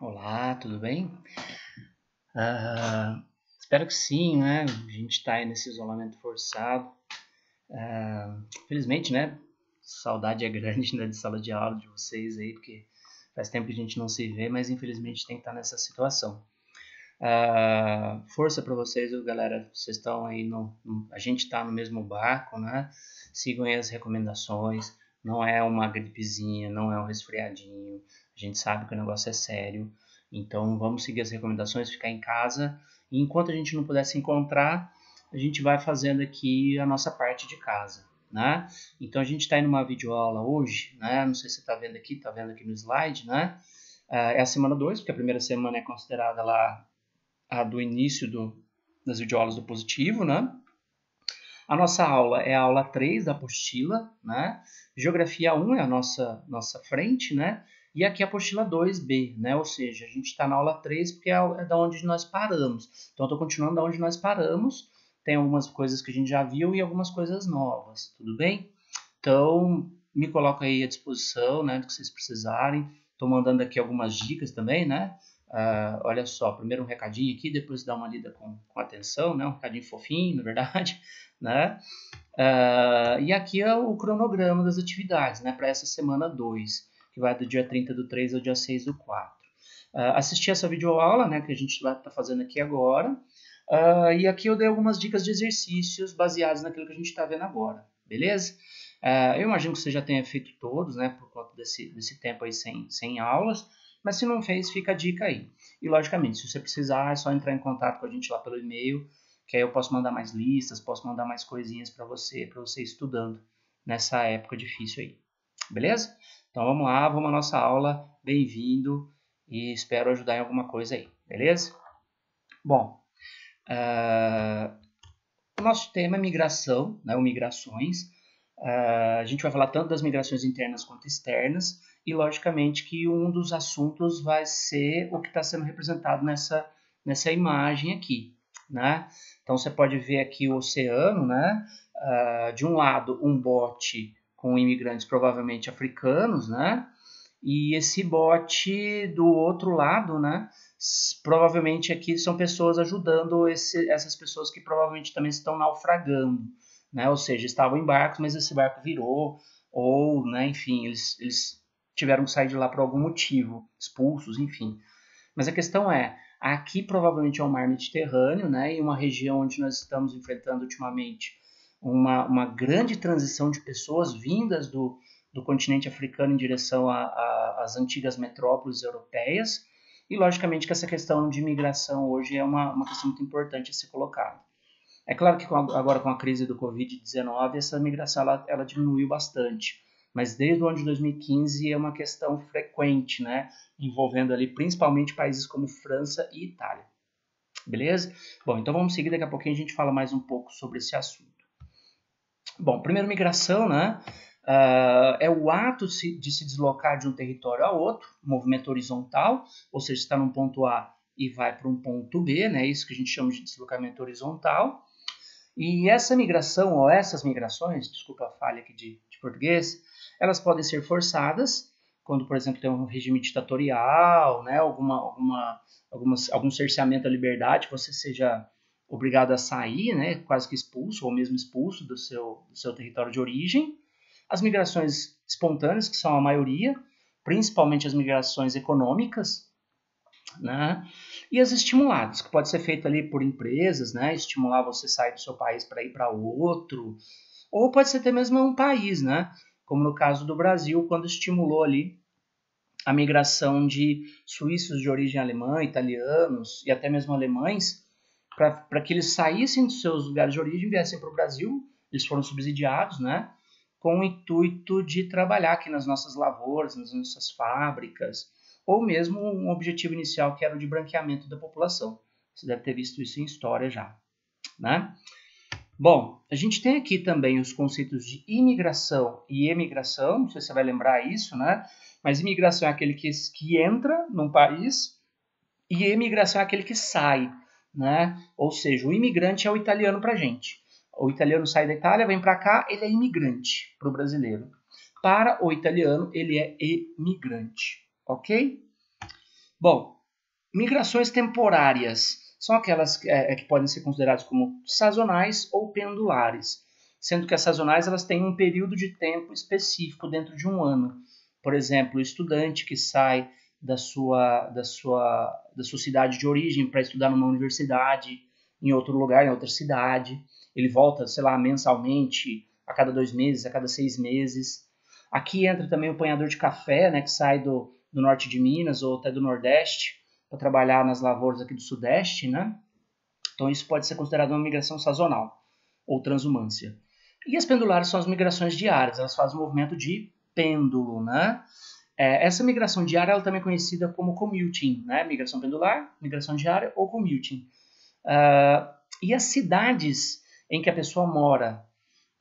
Olá, tudo bem? Espero que sim, né? A gente está aí nesse isolamento forçado. Infelizmente, né? Saudade é grande, né, de sala de aula de vocês aí, porque faz tempo que a gente não se vê, mas infelizmente tem que estar nessa situação. Força para vocês, galera. Vocês estão aí a gente está no mesmo barco, né? Sigam aí as recomendações. Não é uma gripezinha, não é um resfriadinho. A gente sabe que o negócio é sério. Então vamos seguir as recomendações, ficar em casa. E enquanto a gente não puder se encontrar, a gente vai fazendo aqui a nossa parte de casa, né? Então a gente está em uma videoaula hoje, né? Não sei se você está vendo aqui no slide, né? É a semana 2, porque a primeira semana é considerada lá a do início das videoaulas do positivo, né? A nossa aula é a aula 3 da apostila, né? Geografia 1 é a nossa frente, né? E aqui a apostila 2B, né? Ou seja, a gente está na aula 3 porque é da onde nós paramos. Então, eu estou continuando da onde nós paramos. Tem algumas coisas que a gente já viu e algumas coisas novas, tudo bem? Então, me coloco aí à disposição, né? Do que vocês precisarem. Estou mandando aqui algumas dicas também, né? Olha só, primeiro um recadinho aqui, depois dá uma lida com atenção, né? Um recadinho fofinho, na verdade, né? E aqui é o cronograma das atividades, né? Para essa semana 2, que vai do dia 30 do 3 ao dia 6 do 4. Assisti essa videoaula, né? Que a gente vai estar fazendo aqui agora. E aqui eu dei algumas dicas de exercícios baseados naquilo que a gente está vendo agora, beleza? Eu imagino que você já tenha feito todos, né? Por conta desse tempo aí sem aulas. Mas se não fez, fica a dica aí. E logicamente, se você precisar, é só entrar em contato com a gente lá pelo e-mail, que aí eu posso mandar mais listas, posso mandar mais coisinhas para você ir estudando nessa época difícil aí. Beleza? Então vamos lá, vamos à nossa aula. Bem-vindo e espero ajudar em alguma coisa aí. Beleza? Bom, o nosso tema é migração, né, ou migrações. A gente vai falar tanto das migrações internas quanto externas, e logicamente que um dos assuntos vai ser o que está sendo representado nessa imagem aqui, né? Então você pode ver aqui o oceano, né? De um lado um bote com imigrantes provavelmente africanos, né? E esse bote do outro lado, né? Provavelmente aqui são pessoas ajudando essas pessoas que provavelmente também estão naufragando, né? Ou seja, estavam em barcos, mas esse barco virou, ou, né, enfim, eles tiveram que sair de lá por algum motivo, expulsos, enfim. Mas a questão é, aqui provavelmente é o mar Mediterrâneo, né? E uma região onde nós estamos enfrentando ultimamente uma grande transição de pessoas vindas do continente africano em direção às antigas metrópoles europeias. E, logicamente, que essa questão de imigração hoje é uma questão muito importante a ser colocada. É claro que agora com a crise do Covid-19, essa migração ela diminuiu bastante. Mas desde o ano de 2015 é uma questão frequente, né? Envolvendo ali principalmente países como França e Itália. Beleza? Bom, então vamos seguir, daqui a pouquinho a gente fala mais um pouco sobre esse assunto. Bom, primeiro migração, né? É o ato de se deslocar de um território a outro, movimento horizontal, ou seja, está num ponto A e vai para um ponto B, né? Isso que a gente chama de deslocamento horizontal. E essa migração, ou essas migrações, desculpa a falha aqui de português, elas podem ser forçadas, quando, por exemplo, tem um regime ditatorial, né? Algum cerceamento à liberdade, você seja obrigado a sair, né? Quase que expulso, ou mesmo expulso do seu território de origem. As migrações espontâneas, que são a maioria, principalmente as migrações econômicas, né? E as estimuladas, que pode ser feito ali por empresas, né? Estimular você sair do seu país para ir para outro, ou pode ser até mesmo um país, né? Como no caso do Brasil, quando estimulou ali a migração de suíços de origem alemã, italianos e até mesmo alemães, para que eles saíssem dos seus lugares de origem e viessem para o Brasil. Eles foram subsidiados, né? Com o intuito de trabalhar aqui nas nossas lavouras, nas nossas fábricas, ou mesmo um objetivo inicial que era o de branqueamento da população. Você deve ter visto isso em história já, né? Bom, a gente tem aqui também os conceitos de imigração e emigração, não sei se você vai lembrar isso, né? Mas imigração é aquele que entra num país e emigração é aquele que sai, né? Ou seja, o imigrante é o italiano para a gente. O italiano sai da Itália, vem para cá, ele é imigrante para o brasileiro. Para o italiano, ele é emigrante, ok? Bom, migrações temporárias são aquelas que podem ser consideradas como sazonais ou pendulares, sendo que as sazonais elas têm um período de tempo específico dentro de um ano. Por exemplo, o estudante que sai da sua cidade de origem para estudar numa universidade em outro lugar, em outra cidade, ele volta, sei lá, mensalmente, a cada 2 meses, a cada 6 meses. Aqui entra também o apanhador de café, né, que sai do norte de Minas ou até do Nordeste para trabalhar nas lavouras aqui do Sudeste, né? Então isso pode ser considerado uma migração sazonal ou transumância. E as pendulares são as migrações diárias, elas fazem um movimento de pêndulo, né? Essa migração diária ela também é conhecida como commuting, né? Migração pendular, migração diária ou commuting. E as cidades em que a pessoa mora,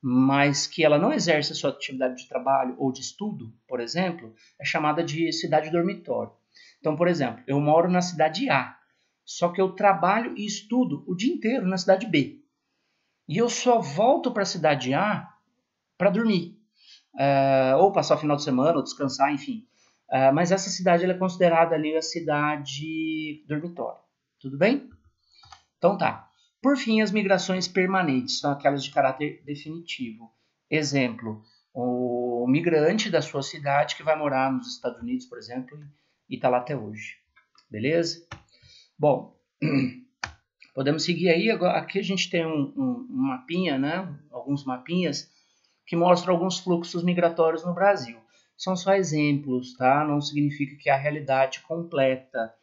mas que ela não exerce a sua atividade de trabalho ou de estudo, por exemplo, é chamada de cidade dormitório. Então, por exemplo, eu moro na cidade A, só que eu trabalho e estudo o dia inteiro na cidade B. E eu só volto para a cidade A para dormir, ou passar o final de semana, ou descansar, enfim. Mas essa cidade ela é considerada ali a cidade dormitório. Tudo bem? Então tá. Por fim, as migrações permanentes são aquelas de caráter definitivo. Exemplo, o migrante da sua cidade que vai morar nos Estados Unidos, por exemplo, e está lá até hoje. Beleza? Bom, podemos seguir aí. Agora, aqui a gente tem um mapinha, né? Alguns mapinhas que mostram alguns fluxos migratórios no Brasil. São só exemplos, tá? Não significa que é a realidade completa.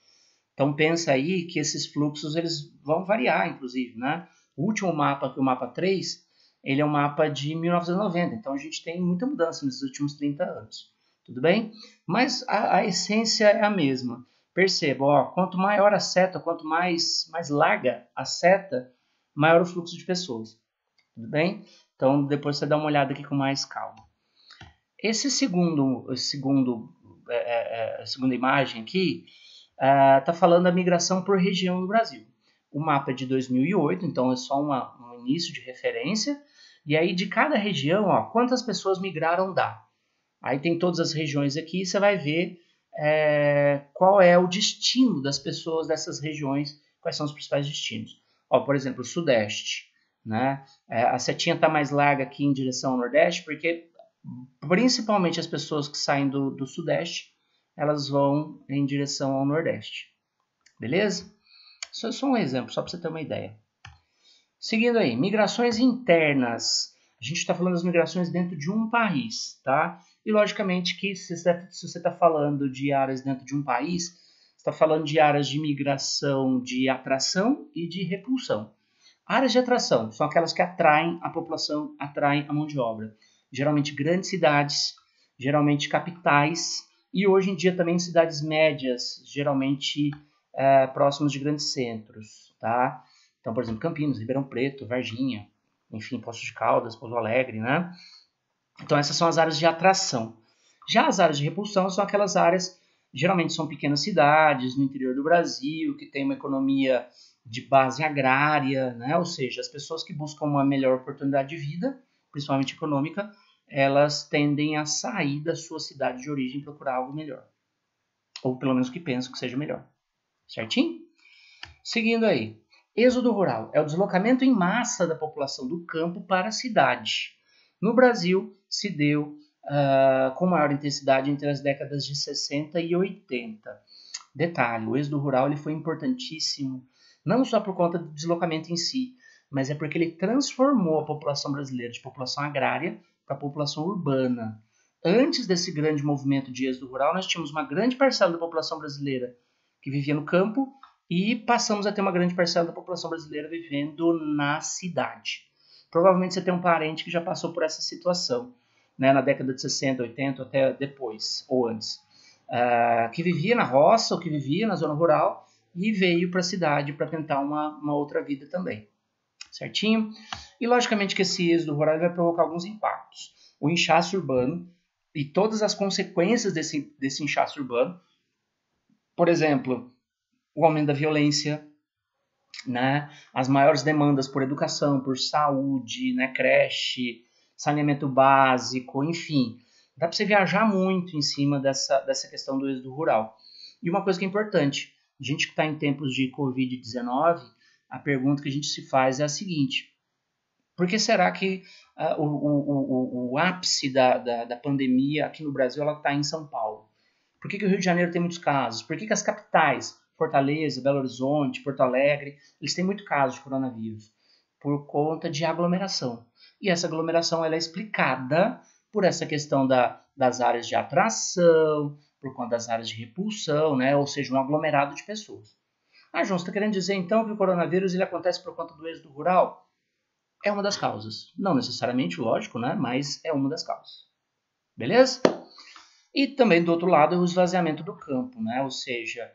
Então pensa aí que esses fluxos eles vão variar, inclusive, né? O último mapa, que é o mapa 3, ele é um mapa de 1990, então a gente tem muita mudança nesses últimos 30 anos, tudo bem? Mas a essência é a mesma. Perceba, ó, quanto maior a seta, quanto mais larga a seta, maior o fluxo de pessoas, tudo bem? Então depois você dá uma olhada aqui com mais calma. Esse segunda imagem aqui, está falando da migração por região no Brasil. O mapa é de 2008, então é só um início de referência. E aí, de cada região, ó, quantas pessoas migraram dá. Aí tem todas as regiões aqui e você vai ver qual é o destino das pessoas dessas regiões, quais são os principais destinos. Ó, por exemplo, o Sudeste. Né? A setinha está mais larga aqui em direção ao Nordeste, porque principalmente as pessoas que saem do Sudeste elas vão em direção ao Nordeste. Beleza? Isso é só um exemplo, só para você ter uma ideia. Seguindo aí, migrações internas. A gente está falando das migrações dentro de um país, tá? E logicamente que se você está falando de áreas dentro de um país, você está falando de áreas de migração de atração e de repulsão. Áreas de atração são aquelas que atraem a população, atraem a mão de obra. Geralmente grandes cidades, geralmente capitais, e hoje em dia também cidades médias, geralmente próximas de grandes centros, tá? Então, por exemplo, Campinas, Ribeirão Preto, Varginha, enfim, Poços de Caldas, Pouso Alegre, né? Então, essas são as áreas de atração. Já as áreas de repulsão são aquelas áreas, geralmente são pequenas cidades no interior do Brasil, que tem uma economia de base agrária, né? Ou seja, as pessoas que buscam uma melhor oportunidade de vida, principalmente econômica, elas tendem a sair da sua cidade de origem e procurar algo melhor. Ou pelo menos que pensam que seja melhor. Certinho? Seguindo aí. Êxodo rural é o deslocamento em massa da população do campo para a cidade. No Brasil, se deu com maior intensidade entre as décadas de 60 e 80. Detalhe, o êxodo rural ele foi importantíssimo, não só por conta do deslocamento em si, mas é porque ele transformou a população brasileira de população agrária para a população urbana. Antes desse grande movimento de êxodo rural, nós tínhamos uma grande parcela da população brasileira que vivia no campo e passamos a ter uma grande parcela da população brasileira vivendo na cidade. Provavelmente você tem um parente que já passou por essa situação, né, na década de 60, 80, até depois, ou antes. Que vivia na roça, ou que vivia na zona rural, e veio para a cidade para tentar uma outra vida também. Certinho? E logicamente que esse êxodo rural vai provocar alguns impactos. O inchaço urbano e todas as consequências desse inchaço urbano. Por exemplo, o aumento da violência, né? As maiores demandas por educação, por saúde, né? Creche, saneamento básico, enfim. Dá para você viajar muito em cima dessa questão do êxodo rural. E uma coisa que é importante, a gente que está em tempos de Covid-19, a pergunta que a gente se faz é a seguinte: por que será que o ápice da pandemia aqui no Brasil está em São Paulo? Por que o Rio de Janeiro tem muitos casos? Por que as capitais, Fortaleza, Belo Horizonte, Porto Alegre, eles têm muito caso de coronavírus? Por conta de aglomeração. E essa aglomeração ela é explicada por essa questão das áreas de atração, por conta das áreas de repulsão, né? Ou seja, um aglomerado de pessoas. Ah, João, você está querendo dizer então que o coronavírus ele acontece por conta do êxodo rural? É uma das causas. Não necessariamente, lógico, né? Mas é uma das causas. Beleza? E também, do outro lado, o esvaziamento do campo, né? Ou seja,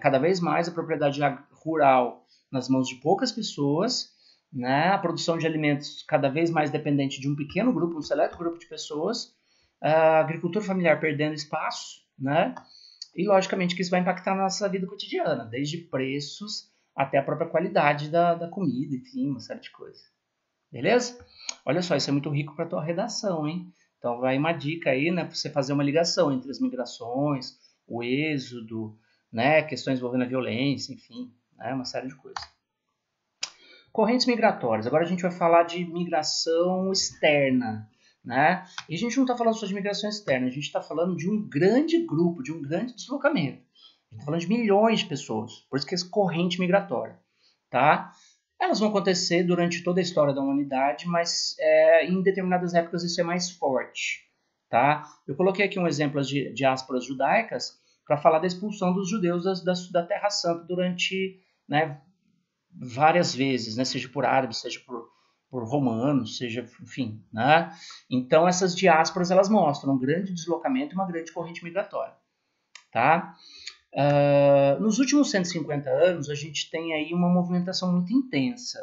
cada vez mais a propriedade rural nas mãos de poucas pessoas, né? A produção de alimentos cada vez mais dependente de um pequeno grupo, um seleto grupo de pessoas, a agricultura familiar perdendo espaço, né? E, logicamente, que isso vai impactar na nossa vida cotidiana, desde preços até a própria qualidade da comida, enfim, uma série de coisas. Beleza? Olha só, isso é muito rico para a tua redação, hein? Então, vai uma dica aí, né, para você fazer uma ligação entre as migrações, o êxodo, né, questões envolvendo a violência, enfim, né, uma série de coisas. Correntes migratórias. Agora a gente vai falar de migração externa, né? E a gente não está falando só de migração externa, a gente está falando de um grande grupo, de um grande deslocamento. A gente está falando de milhões de pessoas, por isso que é corrente migratória, tá? Elas vão acontecer durante toda a história da humanidade, mas em determinadas épocas isso é mais forte, tá? Eu coloquei aqui um exemplo de diásporas judaicas para falar da expulsão dos judeus da Terra Santa durante, né, várias vezes, né? Seja por árabes, seja por romanos, seja, enfim, né? Então essas diásporas elas mostram um grande deslocamento e uma grande corrente migratória, tá? Nos últimos 150 anos a gente tem aí uma movimentação muito intensa.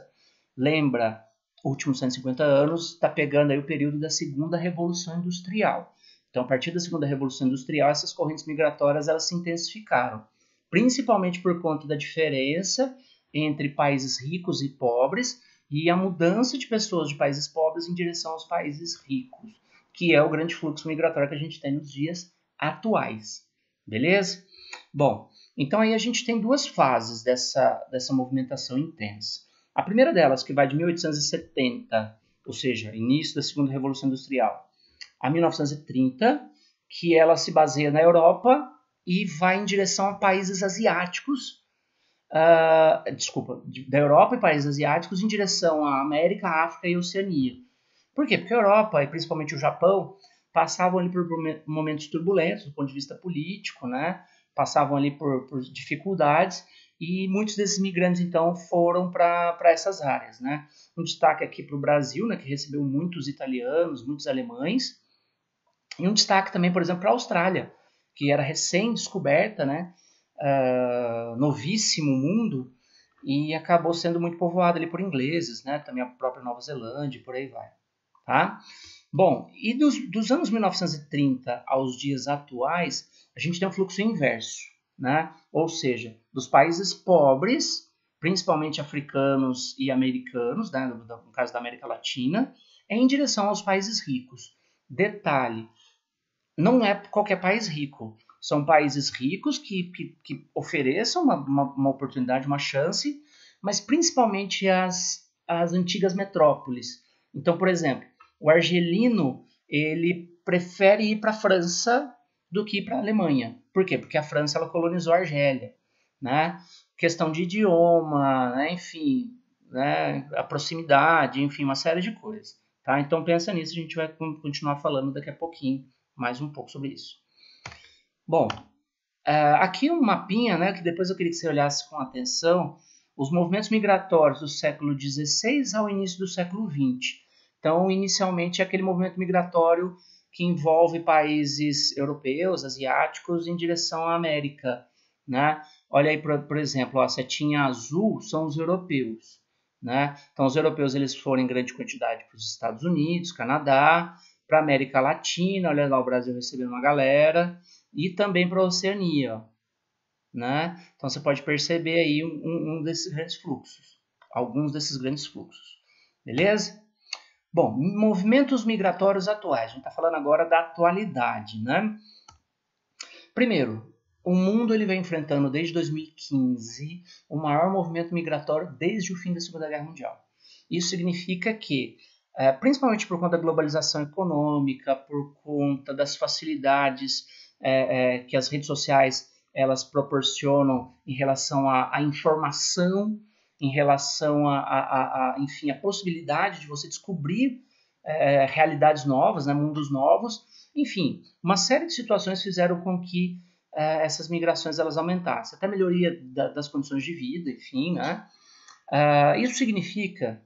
Lembra, últimos 150 anos está pegando aí o período da segunda revolução industrial. Então, a partir da segunda revolução industrial, essas correntes migratórias elas se intensificaram, principalmente por conta da diferença entre países ricos e pobres e a mudança de pessoas de países pobres em direção aos países ricos, que é o grande fluxo migratório que a gente tem nos dias atuais. Beleza? Bom, então aí a gente tem duas fases dessa movimentação intensa. A primeira delas, que vai de 1870, ou seja, início da segunda revolução industrial, a 1930, que ela se baseia na Europa e vai em direção a países asiáticos, da Europa e países asiáticos em direção à América, África e Oceania. Por quê? Porque a Europa, e principalmente o Japão, passavam ali por momentos turbulentos do ponto de vista político, né? Passavam ali por dificuldades e muitos desses migrantes, então, foram para essas áreas, né? Um destaque aqui para o Brasil, né, que recebeu muitos italianos, muitos alemães, e um destaque também, por exemplo, para a Austrália, que era recém-descoberta, né? Novíssimo mundo, e acabou sendo muito povoada ali por ingleses, né? Também a própria Nova Zelândia, por aí vai, tá? Bom, e dos anos 1930 aos dias atuais, a gente tem um fluxo inverso, né? Ou seja, dos países pobres, principalmente africanos e americanos, né? No caso da América Latina, em direção aos países ricos. Detalhe, não é qualquer país rico. São países ricos que ofereçam uma oportunidade, uma chance, mas principalmente as antigas metrópoles. Então, por exemplo, o argelino ele prefere ir para a França do que ir para a Alemanha. Por quê? Porque a França ela colonizou a Argélia, né? Questão de idioma, né? Enfim, né? A proximidade, enfim, uma série de coisas. Tá? Então pensa nisso, a gente vai continuar falando daqui a pouquinho mais um pouco sobre isso. Bom, aqui um mapinha, né? Que depois eu queria que você olhasse com atenção os movimentos migratórios do século XVI ao início do século XX. Então, inicialmente, é aquele movimento migratório que envolve países europeus, asiáticos, em direção à América, né? Olha aí, por exemplo, a setinha azul são os europeus, né? Então, os europeus eles foram em grande quantidade para os Estados Unidos, Canadá, para a América Latina, olha lá o Brasil recebendo uma galera, e também para a Oceania, né? Então, você pode perceber aí um desses grandes fluxos, alguns desses grandes fluxos, beleza? Bom, movimentos migratórios atuais. A gente está falando agora da atualidade, né? Primeiro, o mundo ele vem enfrentando desde 2015 o maior movimento migratório desde o fim da Segunda Guerra Mundial. Isso significa que, principalmente por conta da globalização econômica, por conta das facilidades que as redes sociais elas proporcionam em relação à informação, em relação enfim, a possibilidade de você descobrir realidades novas, né, mundos novos, enfim, uma série de situações fizeram com que essas migrações elas aumentassem, até melhoria das condições de vida, enfim, né? Isso significa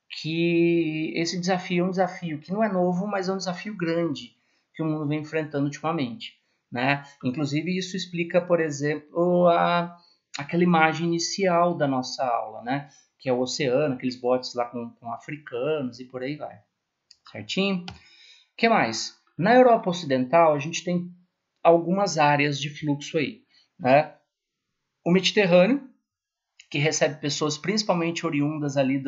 que esse desafio é um desafio que não é novo, mas é um desafio grande que o mundo vem enfrentando ultimamente, né? Inclusive isso explica, por exemplo, aquela imagem inicial da nossa aula, né? Que é o oceano, aqueles botes lá com africanos e por aí vai, certinho? O que mais? Na Europa Ocidental a gente tem algumas áreas de fluxo aí, né? O Mediterrâneo, que recebe pessoas principalmente oriundas ali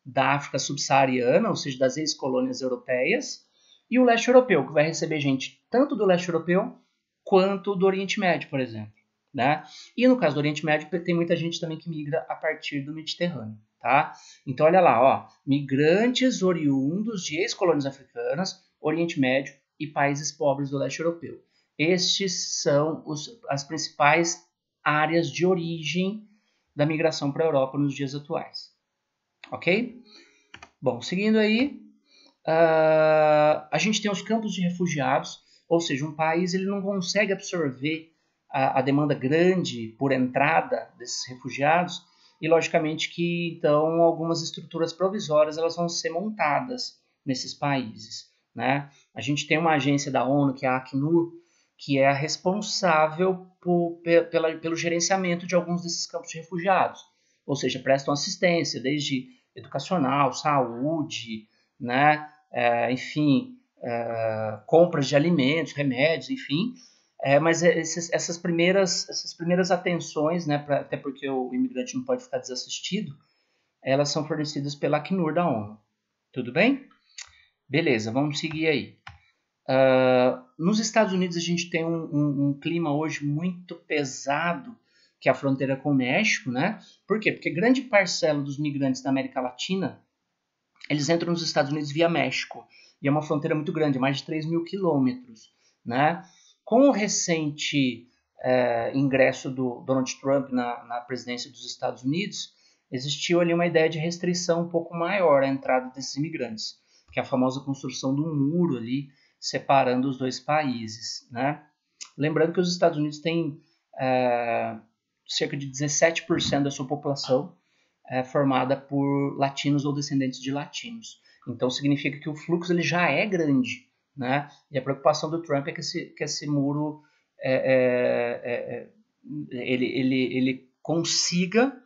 da África subsaariana, ou seja, das ex-colônias europeias, e o leste europeu, que vai receber gente tanto do leste europeu quanto do Oriente Médio, por exemplo, né? E no caso do Oriente Médio tem muita gente também que migra a partir do Mediterrâneo, tá? Então olha lá, ó, migrantes oriundos de ex-colônias africanas, Oriente Médio e países pobres do leste europeu. Estes são as principais áreas de origem da migração para a Europa nos dias atuais. Ok? Bom, seguindo aí, a gente tem os campos de refugiados, ou seja, um país ele não consegue absorver a demanda grande por entrada desses refugiados e, logicamente, que então algumas estruturas provisórias elas vão ser montadas nesses países, né? A gente tem uma agência da ONU, que é a Acnur, que é a responsável pelo gerenciamento de alguns desses campos de refugiados, ou seja, prestam assistência desde educacional, saúde, né? Enfim, compras de alimentos, remédios, enfim. Mas essas primeiras atenções, né, até porque o imigrante não pode ficar desassistido, elas são fornecidas pela Acnur da ONU. Tudo bem? Beleza, vamos seguir aí. Nos Estados Unidos a gente tem um clima hoje muito pesado, que é a fronteira com o México, né? Por quê? Porque grande parcela dos migrantes da América Latina, eles entram nos Estados Unidos via México, e é uma fronteira muito grande, mais de 3 mil quilômetros, né? Com o recente ingresso do Donald Trump na presidência dos Estados Unidos, existiu ali uma ideia de restrição um pouco maior à entrada desses imigrantes, que é a famosa construção de um muro ali, separando os dois países, né? Lembrando que os Estados Unidos têm cerca de 17% da sua população formada por latinos ou descendentes de latinos. Então significa que o fluxo ele já é grande, né? E a preocupação do Trump é que esse muro ele consiga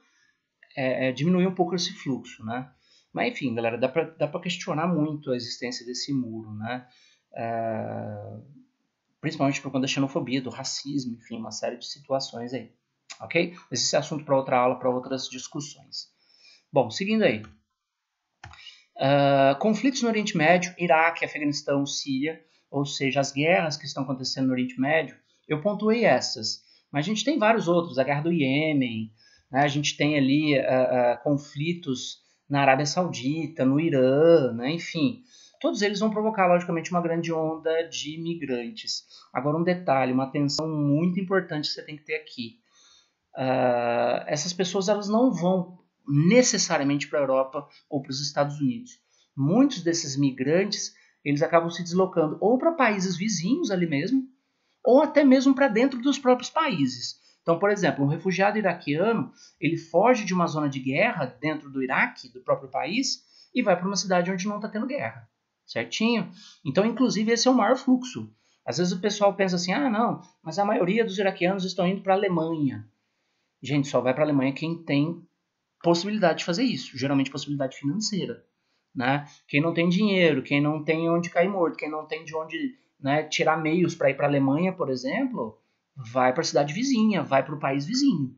diminuir um pouco esse fluxo, né? Mas enfim, galera, dá para questionar muito a existência desse muro, né? Principalmente por conta da xenofobia, do racismo, enfim, uma série de situações aí, ok? Esse é assunto para outra aula, para outras discussões. Bom, seguindo aí. Conflitos no Oriente Médio, Iraque, Afeganistão, Síria, ou seja, as guerras que estão acontecendo no Oriente Médio, eu pontuei essas, mas a gente tem vários outros, a guerra do Iêmen, né? A gente tem ali conflitos na Arábia Saudita, no Irã, né? Enfim, todos eles vão provocar, logicamente, uma grande onda de imigrantes. Agora, um detalhe, uma atenção muito importante que você tem que ter aqui. Essas pessoas elas não vão necessariamente para a Europa ou para os Estados Unidos. Muitos desses migrantes eles acabam se deslocando ou para países vizinhos ali mesmo, ou até mesmo para dentro dos próprios países. Então, por exemplo, um refugiado iraquiano, ele foge de uma zona de guerra dentro do Iraque, do próprio país, e vai para uma cidade onde não está tendo guerra. Certinho? Então, inclusive, esse é o maior fluxo. Às vezes o pessoal pensa assim, não, mas a maioria dos iraquianos estão indo para a Alemanha. Gente, só vai para a Alemanha quem tem possibilidade de fazer isso, geralmente possibilidade financeira, né? Quem não tem dinheiro, quem não tem onde cair morto, quem não tem de onde, né, tirar meios para ir para a Alemanha, por exemplo, vai para a cidade vizinha, vai para o país vizinho,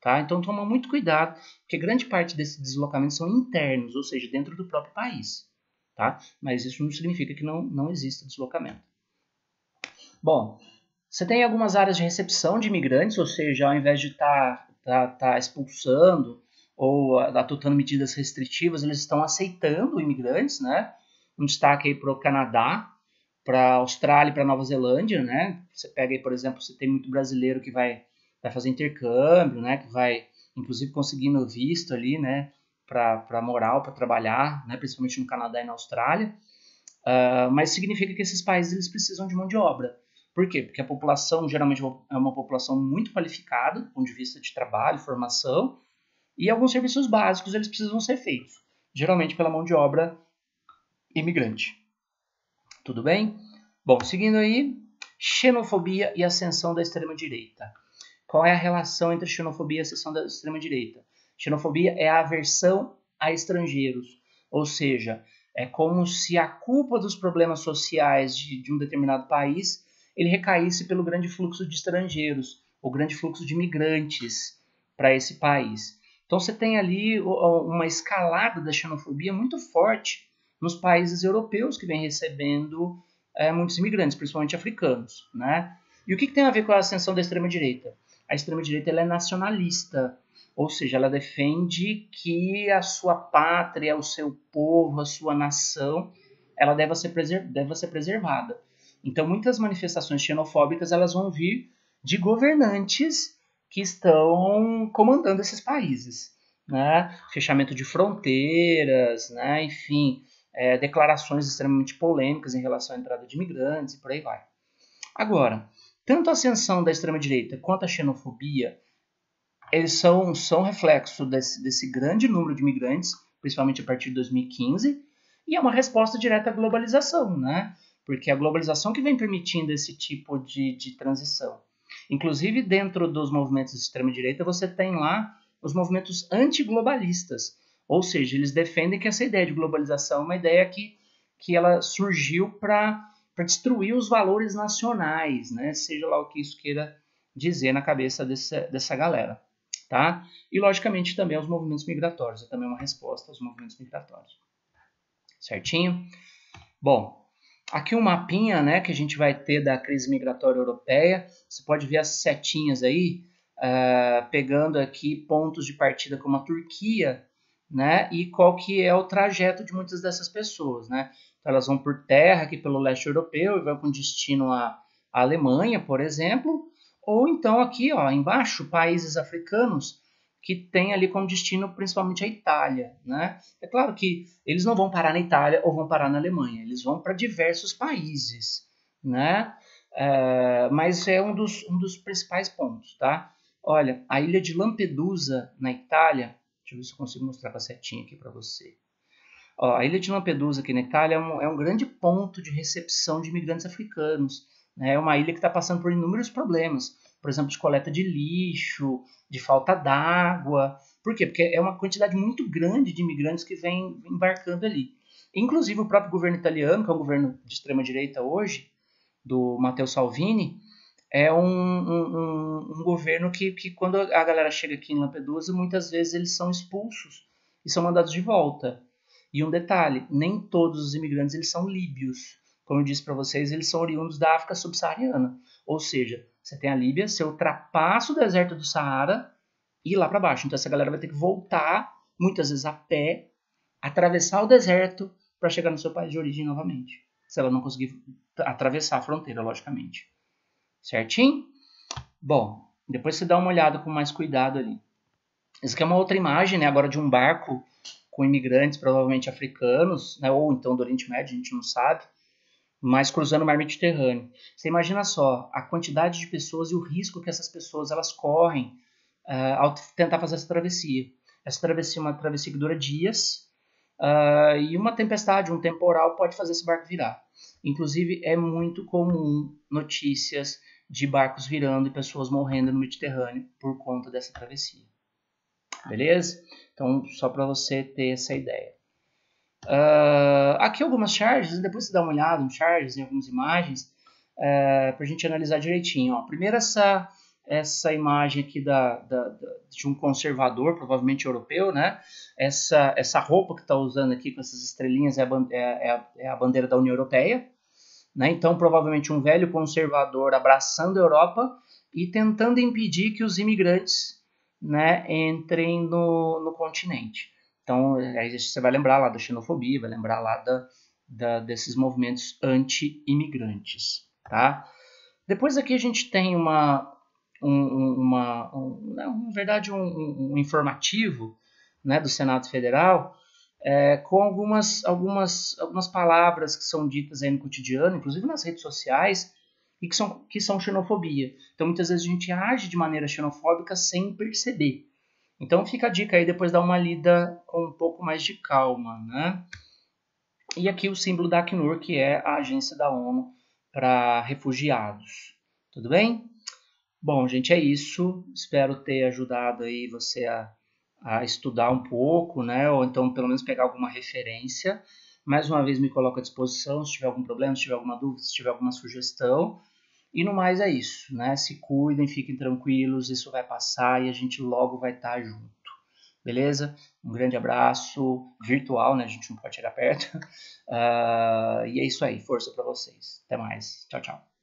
tá? Então toma muito cuidado, porque grande parte desses deslocamentos são internos, ou seja, dentro do próprio país, tá? Mas isso não significa que não exista deslocamento. Bom, Você tem algumas áreas de recepção de imigrantes, ou seja, ao invés de tá expulsando ou adotando medidas restritivas, eles estão aceitando imigrantes, né? Um destaque aí para o Canadá, para a Austrália e para a Nova Zelândia, né? Você pega aí, por exemplo, você tem muito brasileiro que vai fazer intercâmbio, né? Que vai, inclusive, conseguindo visto ali, né? Para morar, para trabalhar, né? Principalmente no Canadá e na Austrália. Mas significa que esses países eles precisam de mão de obra. Por quê? Porque a população geralmente é uma população muito qualificada, do ponto de vista de trabalho, formação, e alguns serviços básicos eles precisam ser feitos, geralmente pela mão de obra imigrante. Tudo bem? Bom, seguindo aí, xenofobia e ascensão da extrema-direita. Qual é a relação entre xenofobia e ascensão da extrema-direita? Xenofobia é a aversão a estrangeiros, ou seja, é como se a culpa dos problemas sociais de um determinado país ele recaísse pelo grande fluxo de estrangeiros, o grande fluxo de migrantes para esse país. Então você tem ali uma escalada da xenofobia muito forte nos países europeus que vem recebendo muitos imigrantes, principalmente africanos, né? E o que tem a ver com a ascensão da extrema-direita? A extrema-direita ela é nacionalista, ou seja, ela defende que a sua pátria, o seu povo, a sua nação, ela deve ser preservada. Então, muitas manifestações xenofóbicas elas vão vir de governantes que estão comandando esses países, né? Fechamento de fronteiras, né? Enfim, declarações extremamente polêmicas em relação à entrada de imigrantes e por aí vai. Agora, tanto a ascensão da extrema-direita quanto a xenofobia, eles são reflexo desse grande número de imigrantes, principalmente a partir de 2015, e é uma resposta direta à globalização, né? Porque é a globalização que vem permitindo esse tipo de transição. Inclusive, dentro dos movimentos de extrema-direita, você tem lá os movimentos antiglobalistas, ou seja, eles defendem que essa ideia de globalização é uma ideia que ela surgiu para destruir os valores nacionais, né? Seja lá o que isso queira dizer na cabeça dessa galera. Tá? E, logicamente, também aos movimentos migratórios. É também uma resposta aos movimentos migratórios. Certinho? Bom, aqui um mapinha, né, que a gente vai ter da crise migratória europeia. Você pode ver as setinhas aí, pegando aqui pontos de partida como a Turquia, né, e qual que é o trajeto de muitas dessas pessoas, né? Então, elas vão por terra aqui pelo leste europeu e vão com destino à Alemanha, por exemplo, ou então aqui, ó, embaixo, países africanos que têm ali como destino principalmente a Itália, né? É claro que eles não vão parar na Itália ou vão parar na Alemanha, eles vão para diversos países, né? Mas é um dos principais pontos, tá? Olha, a ilha de Lampedusa, na Itália, deixa eu ver se eu consigo mostrar com a setinha aqui para você. Ó, a ilha de Lampedusa aqui na Itália é um grande ponto de recepção de imigrantes africanos. Né? É uma ilha que está passando por inúmeros problemas, por exemplo, de coleta de lixo, de falta d'água. Por quê? Porque é uma quantidade muito grande de imigrantes que vem embarcando ali. Inclusive o próprio governo italiano, que é um governo de extrema-direita hoje, do Matteo Salvini, é um governo que quando a galera chega aqui em Lampedusa, muitas vezes eles são expulsos e são mandados de volta. E um detalhe, nem todos os imigrantes eles são líbios. Como eu disse para vocês, eles são oriundos da África subsaariana. Ou seja, você tem a Líbia, você ultrapassa o deserto do Saara e ir lá para baixo. Então essa galera vai ter que voltar, muitas vezes a pé, atravessar o deserto para chegar no seu país de origem novamente. Se ela não conseguir atravessar a fronteira, logicamente. Certinho? Bom, depois você dá uma olhada com mais cuidado ali. Essa aqui é uma outra imagem, né, agora de um barco com imigrantes, provavelmente africanos, né, ou então do Oriente Médio, a gente não sabe, mas cruzando o mar Mediterrâneo. Você imagina só a quantidade de pessoas e o risco que essas pessoas elas correm ao tentar fazer essa travessia. Essa travessia é uma travessia que dura dias e uma tempestade, um temporal pode fazer esse barco virar. Inclusive, é muito comum notícias de barcos virando e pessoas morrendo no Mediterrâneo por conta dessa travessia. Beleza? Então, só para você ter essa ideia. Aqui algumas charges, depois você dá uma olhada em charges, em algumas imagens, para a gente analisar direitinho. Ó. Primeiro essa imagem aqui de um conservador, provavelmente europeu, né? Essa roupa que está usando aqui com essas estrelinhas é a bandeira da União Europeia. né? Então, provavelmente um velho conservador abraçando a Europa e tentando impedir que os imigrantes, né, entrem no continente. Então, aí você vai lembrar lá da xenofobia, vai lembrar lá desses movimentos anti-imigrantes, tá? Depois aqui a gente tem na verdade, um informativo, né, do Senado Federal, com algumas palavras que são ditas aí no cotidiano, inclusive nas redes sociais, e que são xenofobia. Então, muitas vezes a gente age de maneira xenofóbica sem perceber. Então, fica a dica aí, depois dá uma lida com um pouco mais de calma, né? E aqui o símbolo da Acnur, que é a agência da ONU para refugiados. Tudo bem? Bom, gente, é isso. Espero ter ajudado aí você a estudar um pouco, né? Ou então pelo menos pegar alguma referência. Mais uma vez me coloco à disposição se tiver algum problema, se tiver alguma dúvida, se tiver alguma sugestão. E no mais é isso, né? Se cuidem, fiquem tranquilos, isso vai passar e a gente logo vai estar junto. Beleza? Um grande abraço virtual, né? A gente não pode chegar perto. E é isso aí, força para vocês. Até mais. Tchau, tchau.